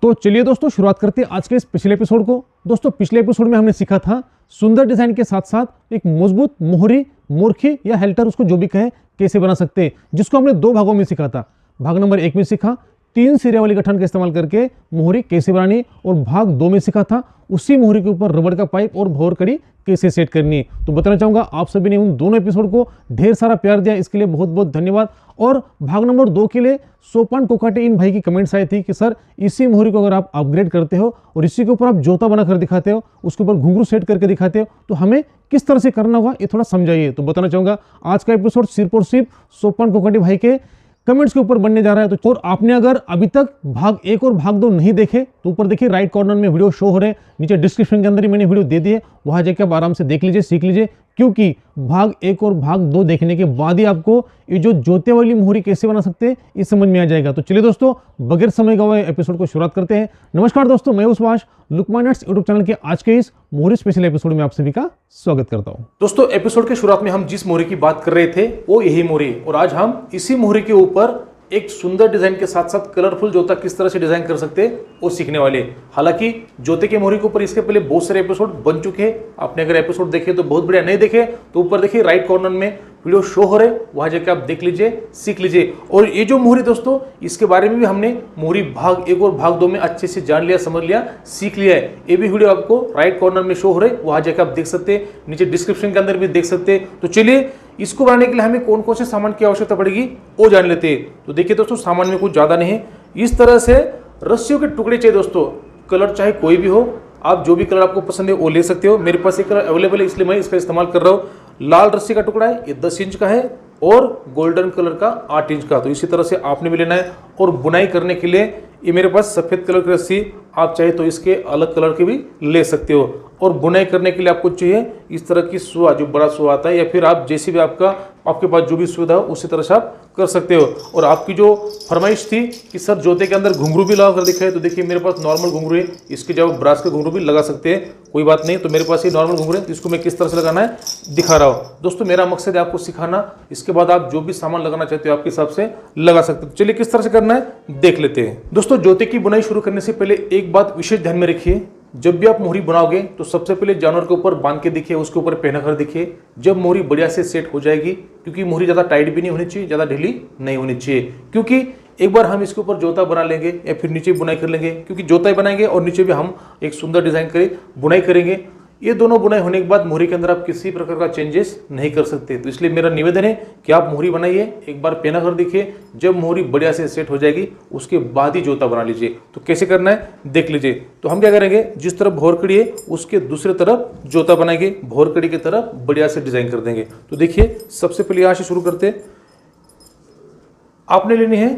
तो चलिए दोस्तों शुरुआत करते हैं आज के इस पिछले एपिसोड को। दोस्तों पिछले एपिसोड में हमने सीखा था सुंदर डिजाइन के साथ साथ एक मजबूत मोहरी, मोरखी या हेल्टर, उसको जो भी कहे, कैसे बना सकते हैं, जिसको हमने दो भागों में सीखा था। भाग नंबर 1 में सीखा 3 सिरे वाली गठन का इस्तेमाल करके मोहरी कैसे बनानी, और भाग 2 में सीखा था उसी मोहरी के ऊपर रबड़ का पाइप और भौर कड़ी कैसे सेट करनी है। तो बताना चाहूंगा आप सभी ने उन दोनों एपिसोड को ढेर सारा प्यार दिया, इसके लिए बहुत बहुत धन्यवाद। और भाग नंबर 2 के लिए सोपान कोकाटे इन भाई की कमेंट्स आई थी कि सर इसी मोहरी को अगर आप अपग्रेड करते हो और इसी के ऊपर आप जोता बनाकर दिखाते हो, उसके ऊपर घुंघरू सेट करके दिखाते हो, तो हमें किस तरह से करना होगा ये थोड़ा समझाइए। तो बताना चाहूंगा आज का एपिसोड सिर्फ और सिर्फ सोपान कोकाटे भाई के कमेंट्स के ऊपर बनने जा रहा है। तो और आपने अगर अभी तक भाग 1 और भाग 2 नहीं देखे तो ऊपर देखिए राइट कॉर्नर में वीडियो शो हो रहे हैं, नीचे डिस्क्रिप्शन के अंदर ही मैंने वीडियो दे दी है, वहां जाकर आप आराम से देख लीजिए, सीख लीजिए। क्योंकि भाग 1 और भाग 2 देखने के बाद ही आपको ये जो जोते वाली मोहरी कैसे बना सकते हैं ये समझ में आ जाएगा। तो चलिए दोस्तों बगैर समय गवाए एपिसोड को शुरुआत करते हैं। नमस्कार दोस्तों, मैं Subhash Lukman arts YouTube channel के आज के इस मोहरी स्पेशल एपिसोड में आप सभी का स्वागत करता हूं। दोस्तों एपिसोड के शुरुआत में हम जिस मोहरी की बात कर रहे थे वो यही मोहरी, और आज हम इसी मोहरी के ऊपर एक सुंदर डिजाइन के साथ साथ कलरफुल जोता किस तरह से डिजाइन कर सकते हैं वो सीखने वाले। हालांकि जोते के मोहरी के ऊपर इसके पहले बहुत सारे एपिसोड बन चुके हैं, आपने अगर एपिसोड देखे तो बहुत बढ़िया, नहीं देखे तो ऊपर देखिए राइट कॉर्नर में वीडियो शो हो रहे, वहां जाकर आप देख लीजिए, सीख लीजिए। और ये जो मोहरी दोस्तों, इसके बारे में भी हमने मोहरी भाग 1 और भाग 2 में अच्छे से जान लिया, समझ लिया, सीख लिया है। ये भी वीडियो आपको राइट कॉर्नर में शो हो रहे, वहां जाकर आप देख सकते हैं, नीचे डिस्क्रिप्शन के अंदर भी देख सकते हैं। तो चलिए इसको बनाने के लिए हमें कौन कौन से सामान की आवश्यकता पड़ेगी वो जान लेते हैं। तो देखिए दोस्तों सामान में कुछ ज्यादा नहीं है, इस तरह से रस्सियों के टुकड़े चाहिए दोस्तों। कलर चाहे कोई भी हो, आप जो भी कलर आपको पसंद है वो ले सकते हो। मेरे पास एक कलर अवेलेबल है इसलिए मैं इसका इस्तेमाल कर रहा हूँ। लाल रस्सी का टुकड़ा है, ये 10 इंच का है, और गोल्डन कलर का 8 इंच का। तो इसी तरह से आपने भी लेना है। और बुनाई करने के लिए ये मेरे पास सफेद कलर की रस्सी, आप चाहे तो इसके अलग कलर के भी ले सकते हो। और बुनाई करने के लिए आपको चाहिए इस तरह की सुआ, जो बड़ा सुआ आता है, या फिर आप जैसे भी आपके पास जो भी सुविधा हो उसी तरह से आप कर सकते हो। और आपकी जो फरमाइश थी कि सर जोते के अंदर घुंघरू भी लगा कर दिखाए, तो देखिए मेरे पास नॉर्मल घुंघरू है, इसके जगह ब्रास के घुंघरू भी लगा सकते हैं, कोई बात नहीं। तो मेरे पास ये नॉर्मल घुंघरू है, तो इसको मैं किस तरह से लगाना है दिखा रहा हूँ। दोस्तों मेरा मकसद है आपको सिखाना, इसके बाद आप जो भी सामान लगाना चाहते हो आपके हिसाब से लगा सकते हो। चलिए किस तरह से करना है देख लेते हैं। दोस्तों जोते की बुनाई शुरू करने से पहले एक बात विशेष ध्यान में रखिए, जब भी आप मोहरी बनाओगे तो सबसे पहले जानवर के ऊपर बांध के देखिए, उसके ऊपर पहना कर देखिए। जब मोहरी बढ़िया से सेट हो जाएगी, क्योंकि मोहरी ज्यादा टाइट भी नहीं होनी चाहिए, ज्यादा ढीली नहीं होनी चाहिए, क्योंकि एक बार हम इसके ऊपर जोता बना लेंगे या फिर नीचे बुनाई कर लेंगे, क्योंकि जोता ही बनाएंगे और नीचे भी हम एक सुंदर डिजाइन करें बुनाई करेंगे। ये दोनों बुनाई होने के बाद मोहरी के अंदर आप किसी प्रकार का चेंजेस नहीं कर सकते। तो इसलिए मेरा निवेदन है कि आप मोहरी बनाइए, एक बार पहना कर देखिए, जब मोहरी बढ़िया से सेट हो जाएगी उसके बाद ही जोता बना लीजिए। तो कैसे करना है देख लीजिए। तो हम क्या करेंगे, जिस तरफ भौर कड़ी है उसके दूसरे तरफ जोता बनाएंगे, भौर कड़ी की तरफ बढ़िया से डिजाइन कर देंगे। तो देखिए सबसे पहले यहां से शुरू करते हैं। आपने लेनी है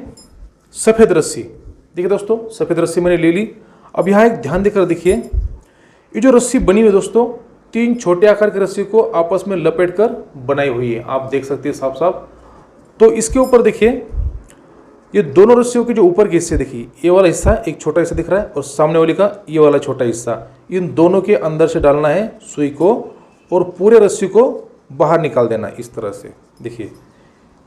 सफेद रस्सी। देखिए दोस्तों सफेद रस्सी मैंने ले ली। अब यहाँ एक ध्यान देकर देखिए, ये जो रस्सी बनी हुई दोस्तों, 3 छोटे आकार की रस्सी को आपस में लपेट कर बनाई हुई है, आप देख सकते हैं साफ साफ। तो इसके ऊपर देखिए ये दोनों रस्सियों के जो ऊपर के हिस्से देखिए, ये वाला हिस्सा एक छोटा हिस्सा दिख रहा है और सामने वाले का ये वाला छोटा हिस्सा, इन दोनों के अंदर से डालना है सुई को और पूरे रस्सी को बाहर निकाल देना है इस तरह से। देखिए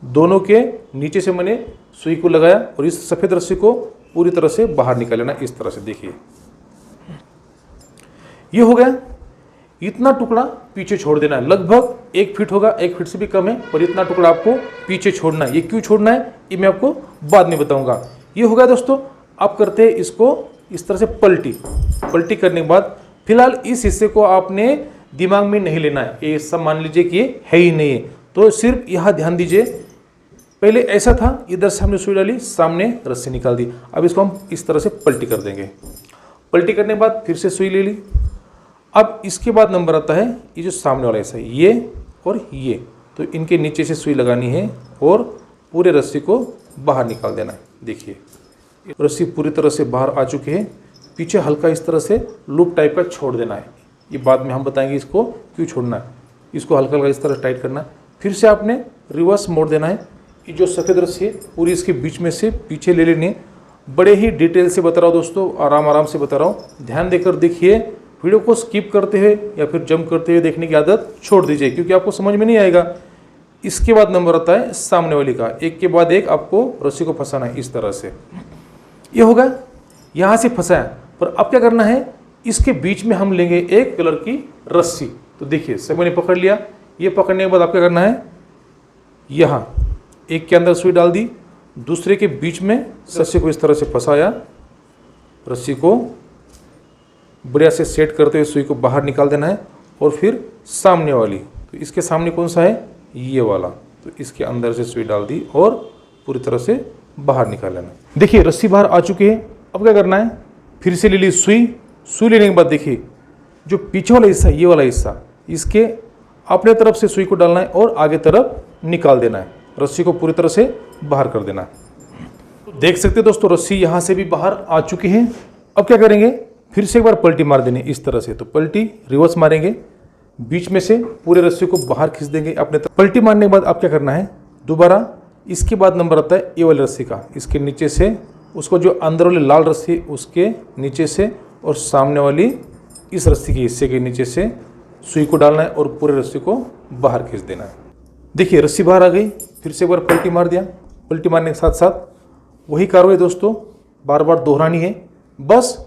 दोनों के नीचे से मैंने सुई को लगाया और इस सफेद रस्सी को पूरी तरह से बाहर निकाल लेना इस तरह से। देखिए ये हो गया। इतना टुकड़ा पीछे छोड़ देना है, लगभग 1 फीट होगा, 1 फीट से भी कम है, पर इतना टुकड़ा आपको पीछे छोड़ना है। ये क्यों छोड़ना है ये मैं आपको बाद में बताऊंगा। ये हो गया दोस्तों। आप करते हैं इसको इस तरह से पलटी करने के बाद, फिलहाल इस हिस्से को आपने दिमाग में नहीं लेना है, ये सब मान लीजिए कि ये है ही नहीं है। तो सिर्फ यहाँ ध्यान दीजिए, पहले ऐसा था, इधर से हमने सुई डाली, सामने रस्सी निकाल दी। अब इसको हम इस तरह से पलटी कर देंगे। पलटी करने के बाद फिर से सुई ले ली। अब इसके बाद नंबर आता है ये जो सामने वाला हिस्सा है, ये और ये, तो इनके नीचे से सुई लगानी है और पूरे रस्सी को बाहर निकाल देना है। देखिए रस्सी पूरी तरह से बाहर आ चुकी है, पीछे हल्का इस तरह से लूप टाइप का छोड़ देना है। ये बाद में हम बताएंगे इसको क्यों छोड़ना है। इसको हल्का हल्का इस तरह टाइट करना है, फिर से आपने रिवर्स मोड़ देना है। ये जो सफ़ेद रस्सी है पूरी इसके बीच में से पीछे ले लेनी है। बड़े ही डिटेल से बता रहा हूँ दोस्तों, आराम से बता रहा हूँ, ध्यान देकर देखिए। वीडियो को स्किप करते हुए या फिर जंप करते हुए देखने की आदत छोड़ दीजिए, क्योंकि आपको समझ में नहीं आएगा। इसके बाद नंबर आता है सामने वाली का, एक के बाद एक आपको रस्सी को फंसाना है इस तरह से। ये होगा। यहाँ से फंसाया, पर अब क्या करना है, इसके बीच में हम लेंगे एक कलर की रस्सी। तो देखिए सभी ने पकड़ लिया। ये पकड़ने के बाद आप क्या करना है, यहाँ एक के अंदर सुई डाल दी, दूसरे के बीच में रस्सी को इस तरह से फंसाया, रस्सी को बढ़िया से सेट करते हुए सुई को बाहर निकाल देना है। और फिर सामने वाली, तो इसके सामने कौन सा है, ये वाला, तो इसके अंदर से सुई डाल दी और पूरी तरह से बाहर निकाल लेना। देखिए रस्सी बाहर आ चुकी है। अब क्या करना है, फिर से ले ली सुई। सुई लेने के बाद देखिए जो पीछे वाला हिस्सा, ये वाला हिस्सा, इसके अपने तरफ से सुई को डालना है और आगे तरफ निकाल देना है, रस्सी को पूरी तरह से बाहर कर देना है। देख सकते हैं दोस्तों रस्सी यहाँ से भी बाहर आ चुकी है। अब क्या करेंगे, फिर से एक बार पलटी मार देनी इस तरह से। तो पलटी रिवर्स मारेंगे, बीच में से पूरे रस्सी को बाहर खींच देंगे अपने तरफ। पलटी मारने के बाद अब क्या करना है, दोबारा इसके बाद नंबर आता है ये वाली रस्सी का, इसके नीचे से उसको, जो अंदर वाली लाल रस्सी उसके नीचे से और सामने वाली इस रस्सी के हिस्से के नीचे से सुई को डालना है और पूरे रस्सी को बाहर खींच देना है। देखिए रस्सी बाहर आ गई, फिर से एक बार पलटी मार दिया। पलटी मारने के साथ साथ वही कार्रवाई दोस्तों बार बार दोहरानी है। बस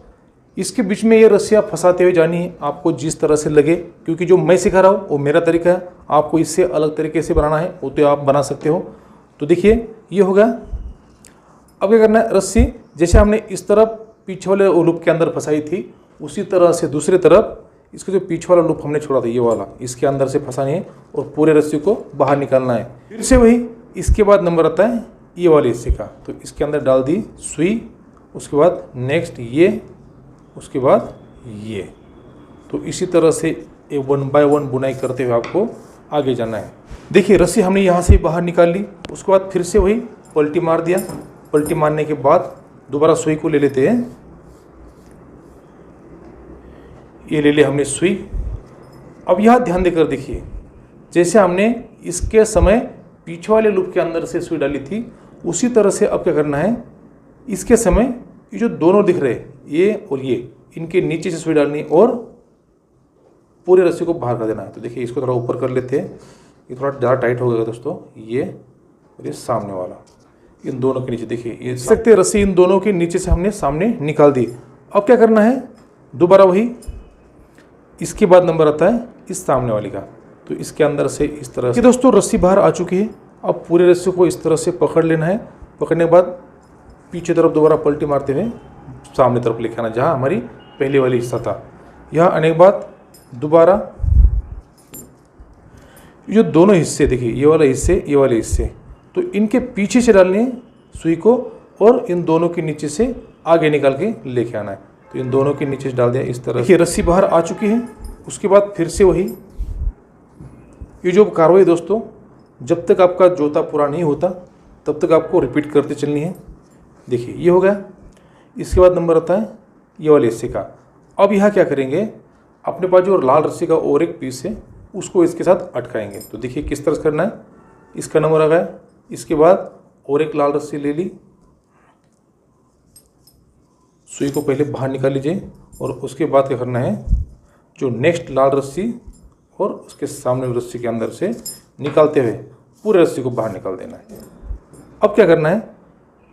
इसके बीच में ये रस्सियाँ फंसाते हुए जानी है, आपको जिस तरह से लगे, क्योंकि जो मैं सिखा रहा हूँ वो मेरा तरीका है, आपको इससे अलग तरीके से बनाना है वो तो आप बना सकते हो। तो देखिए ये हो गया। अब क्या करना है, रस्सी जैसे हमने इस तरफ पीछे वाले लूप के अंदर फंसाई थी, उसी तरह से दूसरी तरफ इसका जो पीछे वाला लूप हमने छोड़ा था ये वाला, इसके अंदर से फंसानी है और पूरे रस्सी को बाहर निकालना है। फिर से वही, इसके बाद नंबर आता है ये वाले हिस्से का, तो इसके अंदर डाल दी सुई, उसके बाद नेक्स्ट ये, उसके बाद ये। तो इसी तरह से 1 बाय 1 बुनाई करते हुए आपको आगे जाना है। देखिए रस्सी हमने यहाँ से बाहर निकाल ली, उसके बाद फिर से वही पलटी मार दिया। पलटी मारने के बाद दोबारा सुई को ले लेते हैं, ये ले लिया हमने सुई। अब यहाँ ध्यान देकर देखिए, जैसे हमने इसके समय पीछे वाले लूप के अंदर से सुई डाली थी, उसी तरह से अब क्या करना है, इसके समय ये जो दोनों दिख रहे ये और ये, इनके नीचे से सुई डालनी और पूरे रस्सी को बाहर कर देना है। तो देखिए इसको थोड़ा ऊपर कर लेते हैं, ये थोड़ा ज़्यादा टाइट हो गया दोस्तों, ये और ये सामने वाला, इन दोनों के नीचे देखिए ये सकते रस्सी इन दोनों के नीचे से हमने सामने निकाल दी। अब क्या करना है, दोबारा वही, इसके बाद नंबर आता है इस सामने वाली का, तो इसके अंदर से इस तरह से दोस्तों रस्सी बाहर आ चुकी है। अब पूरे रस्सी को इस तरह से पकड़ लेना है। पकड़ने के बाद पीछे तरफ दोबारा पलटी मारते हुए सामने तरफ लेके आना, जहाँ हमारी पहले वाली हिस्सा था। यहाँ आने के बाद दोबारा जो दोनों हिस्से देखिए, ये वाला हिस्से, ये वाले हिस्से, तो इनके पीछे से डालनी है सुई को और इन दोनों के नीचे से आगे निकाल के लेके आना है। तो इन दोनों के नीचे से डाल दिया इस तरह। देखिए रस्सी बाहर आ चुकी है। उसके बाद फिर से वही, ये जो कार्रवाई दोस्तों जब तक आपका जोता पूरा नहीं होता तब तक आपको रिपीट करते चलनी है। देखिए ये हो गया। इसके बाद नंबर आता है ये वाले हिस्से का। अब यहाँ क्या करेंगे, अपने पास जो लाल रस्सी का और एक पीस है उसको इसके साथ अटकाएंगे। तो देखिए किस तरह से करना है, इसका नंबर आ गया। इसके बाद और एक लाल रस्सी ले ली, सुई को पहले बाहर निकाल लीजिए और उसके बाद क्या करना है, जो नेक्स्ट लाल रस्सी और उसके सामने रस्सी के अंदर से निकालते हुए पूरे रस्सी को बाहर निकाल देना है। अब क्या करना है,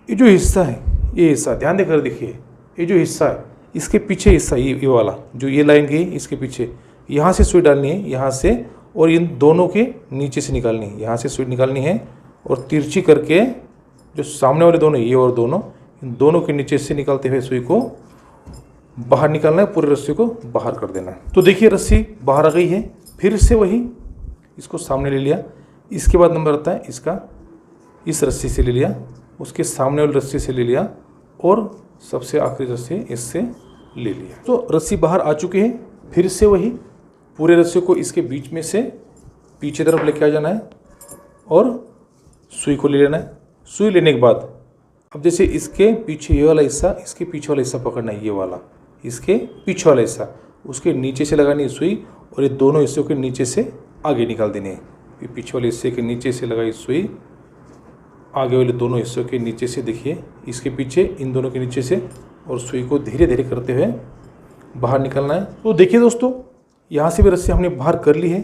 ये जो हिस्सा है, ये हिस्सा ध्यान देकर देखिए, ये जो हिस्सा है इसके पीछे हिस्सा, ये वाला जो ये लाइन गई इसके पीछे, यहाँ से सुई डालनी है, यहाँ से, और इन दोनों के नीचे से निकालनी है। यहाँ से सुई निकालनी है और तिरछी करके जो सामने वाले दोनों, ये और दोनों, इन दोनों के नीचे से निकालते हुए सुई को बाहर निकालना है, पूरे रस्सी को बाहर कर देना है। तो देखिए रस्सी बाहर आ गई है। फिर से वही, इसको सामने ले लिया। इसके बाद नंबर आता है इसका, इस रस्सी से ले लिया, उसके सामने वाली रस्सी से ले लिया और सबसे आखिरी रस्सी इससे ले लिया। तो रस्सी बाहर आ चुकी है। फिर से वही, पूरे रस्सी को इसके बीच में से पीछे तरफ लेके आ जाना है और सुई को ले लेना है। सुई लेने के बाद अब जैसे इसके पीछे ये वाला हिस्सा, इसके पीछे वाला हिस्सा पकड़ना है, ये वाला इसके पीछे वाला हिस्सा, उसके नीचे से लगानी है सुई और ये दोनों हिस्सों के नीचे से आगे निकाल देनी है। ये पीछे वाले हिस्से के नीचे से लगाई सुई, आगे वाले दोनों हिस्सों के नीचे से, देखिए इसके पीछे, इन दोनों के नीचे से, और सुई को धीरे धीरे करते हुए बाहर निकालना है। तो देखिए दोस्तों, यहाँ से भी रस्सी हमने बाहर कर ली है।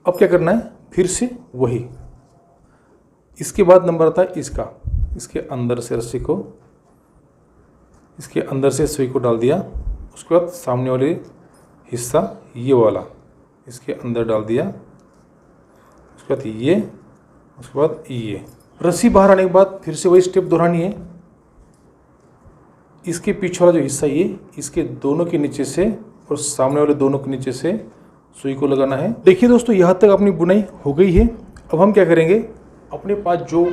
अब क्या करना है, फिर से वही, इसके बाद नंबर आता है इसका, इसके अंदर से रस्सी को इसके अंदर से सुई को डाल दिया, उसके बाद सामने वाले हिस्सा ये वाला इसके अंदर डाल दिया, उसके बाद ये, उसके बाद ये। रस्सी बाहर आने के बाद फिर से वही स्टेप दोहरानी है। इसके पीछे वाला जो हिस्सा ये, इसके दोनों के नीचे से और सामने वाले दोनों के नीचे से सुई को लगाना है। देखिए दोस्तों, यहाँ तक अपनी बुनाई हो गई है। अब हम क्या करेंगे, अपने पास जो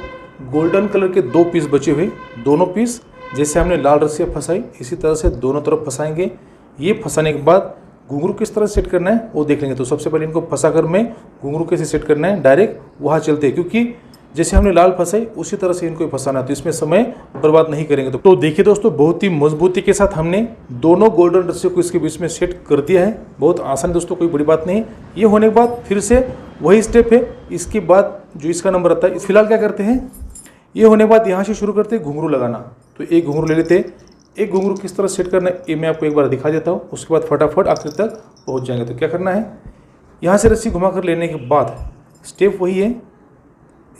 गोल्डन कलर के 2 पीस बचे हुए, दोनों पीस जैसे हमने लाल रस्सियाँ फंसाई इसी तरह से दोनों तरफ फंसाएंगे। ये फंसाने के बाद घुंघरू किस तरह सेट करना है वो देख लेंगे। तो सबसे पहले इनको फंसा कर मैं घुंघरू कैसे सेट करना है, डायरेक्ट वहाँ चलते हैं, क्योंकि जैसे हमने लाल फंसाई उसी तरह से इनको फंसाना है, तो इसमें समय बर्बाद नहीं करेंगे। तो देखिए दोस्तों, बहुत ही मजबूती के साथ हमने दोनों गोल्डन रस्सियों को इसके बीच में सेट कर दिया है। बहुत आसान दोस्तों, कोई बड़ी बात नहीं। ये होने के बाद फिर से वही स्टेप है। इसके बाद जो इसका नंबर आता है, फिलहाल क्या करते हैं, ये होने के बाद यहाँ से शुरू करते हैं घुंघरू लगाना। तो एक घुंघरू ले लेते हैं। एक घुंघरू किस तरह सेट करना है ये मैं आपको एक बार दिखा देता हूँ, उसके बाद फटाफट आखिर तक पहुँच जाएंगे। तो क्या करना है, यहाँ से रस्सी घुमा कर लेने के बाद स्टेप वही है।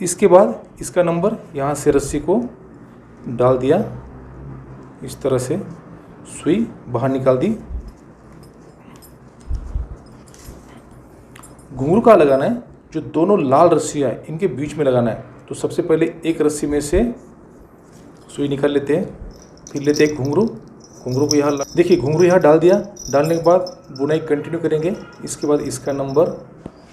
इसके बाद इसका नंबर यहाँ से रस्सी को डाल दिया, इस तरह से सुई बाहर निकाल दी। घुंघरू का लगाना है, जो दोनों लाल रस्सियाँ हैं इनके बीच में लगाना है। तो सबसे पहले एक रस्सी में से सुई निकाल लेते हैं, फिर लेते हैं घुंघरू को यहाँ देखिए, घुंघरू यहाँ डाल दिया। डालने के बाद बुनाई कंटिन्यू करेंगे। इसके बाद इसका नंबर।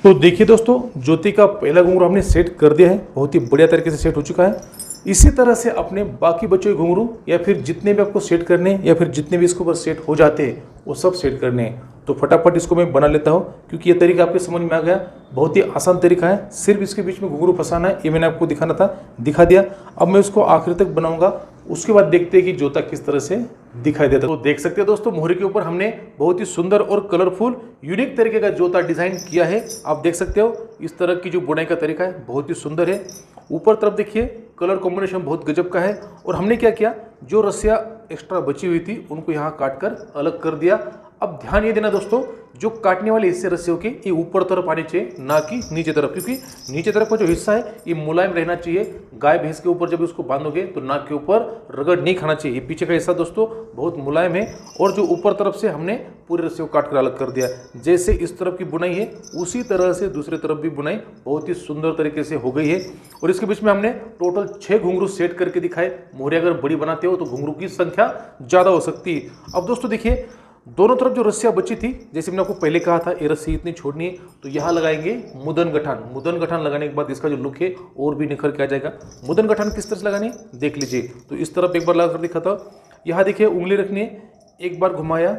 तो देखिए दोस्तों, ज्योति का पहला घुंघरू हमने सेट कर दिया है, बहुत ही बढ़िया तरीके से सेट हो चुका है। इसी तरह से अपने बाकी बचे हुए घुंघरू या फिर जितने भी आपको सेट करने या फिर जितने भी इसके ऊपर सेट हो जाते हैं वो सब सेट करने हैं। तो फटाफट इसको मैं बना लेता हूँ, क्योंकि ये तरीका आपके समझ में आ गया। बहुत ही आसान तरीका है, सिर्फ इसके बीच में घुंघरू फंसाना है। ये मैंने आपको दिखाना था, दिखा दिया। अब मैं इसको आखिर तक बनाऊंगा, उसके बाद देखते हैं कि जोता किस तरह से दिखाई देता है। तो देख सकते हैं दोस्तों, मोहरी के ऊपर हमने बहुत ही सुंदर और कलरफुल यूनिक तरीके का जोता डिजाइन किया है। आप देख सकते हो इस तरह की जो बुनाई का तरीका है बहुत ही सुंदर है। ऊपर तरफ देखिए कलर कॉम्बिनेशन बहुत गजब का है। और हमने क्या किया, जो रस्सियाँ एक्स्ट्रा बची हुई थी उनको यहाँ काट कर अलग कर दिया। अब ध्यान ये देना दोस्तों, जो काटने वाले हिस्से रस्सियों के ये ऊपर तरफ आने चाहिए, ना कि नीचे तरफ, क्योंकि नीचे तरफ का जो हिस्सा है ये मुलायम रहना चाहिए। गाय भैंस के ऊपर जब इसको बांधोगे तो नाक के ऊपर रगड़ नहीं खाना चाहिए। ये पीछे का हिस्सा दोस्तों बहुत मुलायम है। और जो ऊपर तरफ से हमने पूरे रस्सियों को काट कर अलग कर दिया। जैसे इस तरफ की बुनाई है उसी तरह से दूसरी तरफ भी बुनाई बहुत ही सुंदर तरीके से हो गई है। और इसके बीच में हमने टोटल 6 घुंघरू सेट करके दिखाए। मोहरी अगर बड़ी बनाते हो तो घुंघरू की संख्या ज़्यादा हो सकती है। अब दोस्तों देखिए, दोनों तरफ जो रस्सियाँ बची थी, जैसे मैंने आपको पहले कहा था ये रस्सी इतनी छोड़नी है, तो यहाँ लगाएंगे मुदन गठान। मुदन गठान लगाने के बाद इसका जो लुक है और भी निखर के आ जाएगा। मुदन गठान किस तरह से लगानी देख लीजिए। तो इस तरफ एक बार लगा कर दिखाता हूँ। यहाँ देखिए उंगली रखनी है, एक बार घुमाया,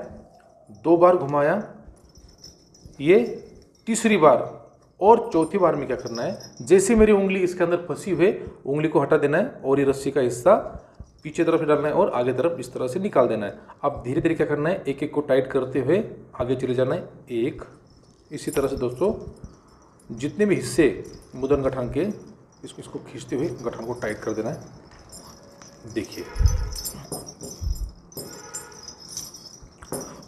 2 बार घुमाया, ये तीसरी बार, और चौथी बार में क्या करना है, जैसे मेरी उंगली इसके अंदर फंसी हुई उंगली को हटा देना है और ये रस्सी का हिस्सा पीछे तरफ डालना है और आगे तरफ इस तरह से निकाल देना है। अब धीरे धीरे क्या करना है, एक एक को टाइट करते हुए आगे चले जाना है। एक, इसी तरह से दोस्तों जितने भी हिस्से मुदन गठान के इसको खींचते हुए गठान को टाइट कर देना है। देखिए,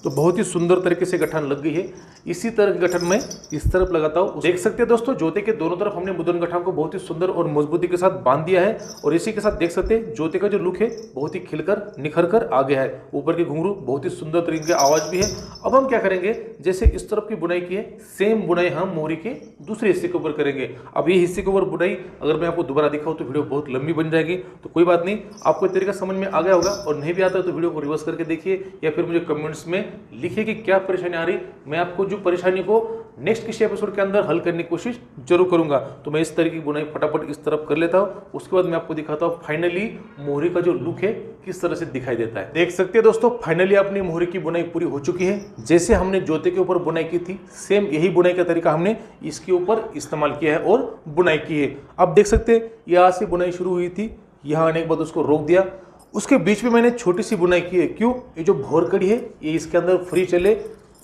तो बहुत ही सुंदर तरीके से गठान लग गई है। इसी तरह की गठन मैं इस तरफ लगाता हूँ। देख सकते हैं दोस्तों, जोते के दोनों तरफ हमने मुदन गठान को बहुत ही सुंदर और मजबूती के साथ बांध दिया है। और इसी के साथ देख सकते हैं जोते का जो लुक है बहुत ही खिलकर निखर कर आ गया है। ऊपर के घुंघरू बहुत ही सुंदर तरीके की आवाज भी है। अब हम क्या करेंगे, जैसे इस तरफ की बुनाई की है, सेम बुनाई हम मोहरी के दूसरे हिस्से के ऊपर करेंगे। अब ये हिस्से के ऊपर बुनाई अगर मैं आपको दोबारा दिखाऊं तो वीडियो बहुत लंबी बन जाएगी, तो कोई बात नहीं, आपको तरीका समझ में आ गया होगा। और नहीं भी आता तो वीडियो को रिवर्स करके देखिए या फिर मुझे कमेंट्स में लिखिए कि क्या परेशानी आ रही। मैं आपको जो परेशानी को नेक्स्ट किसी एपिसोड के अंदर हल करने की कोशिश जरूर करूंगा। तो मैं इस तरीके की बुनाई फटाफट इस तरफ कर लेता हूं, उसके बाद मैं आपको दिखाता हूं फाइनली मोहरी का जो लुक है किस तरह से दिखाई देता है। देख सकते हैं दोस्तों, फाइनली अपनी मोहरी की बुनाई पूरी हो चुकी है। जैसे हमने जोते के ऊपर बुनाई की थी, सेम यही बुनाई का तरीका हमने इसके ऊपर इस्तेमाल किया है और बुनाई की है। अब देख सकते हैं यहाँ से बुनाई शुरू हुई थी, यहाँ आने के बाद उसको रोक दिया, उसके बीच में मैंने छोटी सी बुनाई की है। क्यों, ये जो भोर कड़ी है ये इसके अंदर फ्री चले,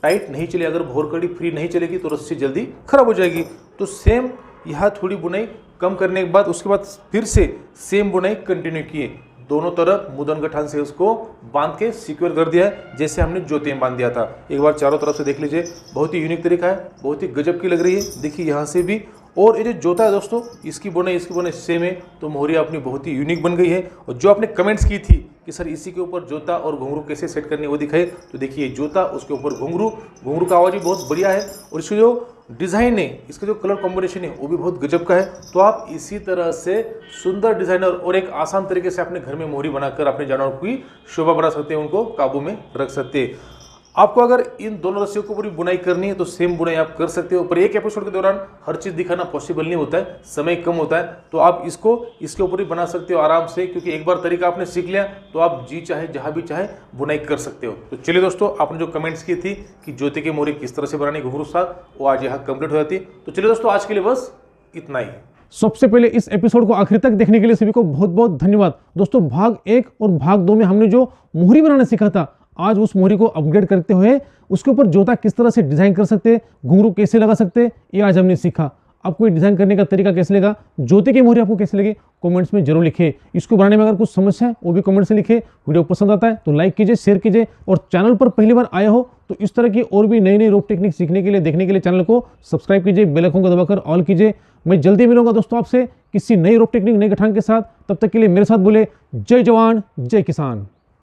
टाइट नहीं चले। अगर भोर कड़ी फ्री नहीं चलेगी तो रस्सी जल्दी खराब हो जाएगी। तो सेम यहाँ थोड़ी बुनाई कम करने के बाद उसके बाद फिर से सेम बुनाई कंटिन्यू किए। दोनों तरफ मुदन गठान से उसको बांध के सिक्योर कर दिया है, जैसे हमने जोते में बांध दिया था। एक बार चारों तरफ से देख लीजिए, बहुत ही यूनिक तरीका है, बहुत ही गजब की लग रही है। देखिए यहाँ से भी, और ये जो जोता है दोस्तों, इसकी बुनाई सेम है। तो मोहरी अपनी बहुत ही यूनिक बन गई है। और जो आपने कमेंट्स की थी कि सर इसी के ऊपर जोता और घुंघरू कैसे सेट करनी है वो दिखाए। तो देखिए जोता, उसके ऊपर घुंघरू, घुंघरू का आवाज़ भी बहुत बढ़िया है और इसकी जो डिज़ाइन है, इसका जो कलर कॉम्बिनेशन है वो भी बहुत गजब का है। तो आप इसी तरह से सुंदर डिज़ाइनर और एक आसान तरीके से अपने घर में मोहरी बनाकर अपने जानवरों की शोभा बढ़ा सकते हैं, उनको काबू में रख सकते हैं। आपको अगर इन दोनों रस्सियों को पूरी बुनाई करनी है तो सेम बुनाई आप कर सकते हो, पर एक एपिसोड के दौरान हर चीज़ दिखाना पॉसिबल नहीं होता है, समय कम होता है। तो आप इसको इसके ऊपर ही बना सकते हो आराम से, क्योंकि एक बार तरीका आपने सीख लिया तो आप जी चाहे जहाँ भी चाहे बुनाई कर सकते हो। तो चलिए दोस्तों, आपने जो कमेंट्स की थी कि ज्योति की मोहरी किस तरह से बनानी घुंघरू साथ, वो आज यहाँ कंप्लीट हो जाती। तो चलिए दोस्तों, आज के लिए बस इतना ही। सबसे पहले इस एपिसोड को आखिर तक देखने के लिए सभी को बहुत बहुत धन्यवाद। दोस्तों, भाग 1 और भाग 2 में हमने जो मोहरी बनाना सीखा था, आज उस मोहरी को अपग्रेड करते हुए उसके ऊपर जोता किस तरह से डिजाइन कर सकते हैं, घुंघरू कैसे लगा सकते हैं, ये आज हमने सीखा। आपको ये डिजाइन करने का तरीका कैसे लगा, जोते की मोहरी आपको कैसे लगे, कमेंट्स में जरूर लिखिए। इसको बनाने में अगर कुछ समस्या है वो भी कमेंट से लिखिए। वीडियो पसंद आता है तो लाइक कीजिए, शेयर कीजिए, और चैनल पर पहली बार आया हो तो इस तरह की और भी नई नई रोप टेक्निक सीखने के लिए, देखने के लिए चैनल को सब्सक्राइब कीजिए, बेल आइकन को दबाकर ऑल कीजिए। मैं जल्दी मिलूंगा दोस्तों आपसे किसी नई रोप टेक्निक, नई गठान के साथ। तब तक के लिए मेरे साथ बोले जय जवान जय किसान।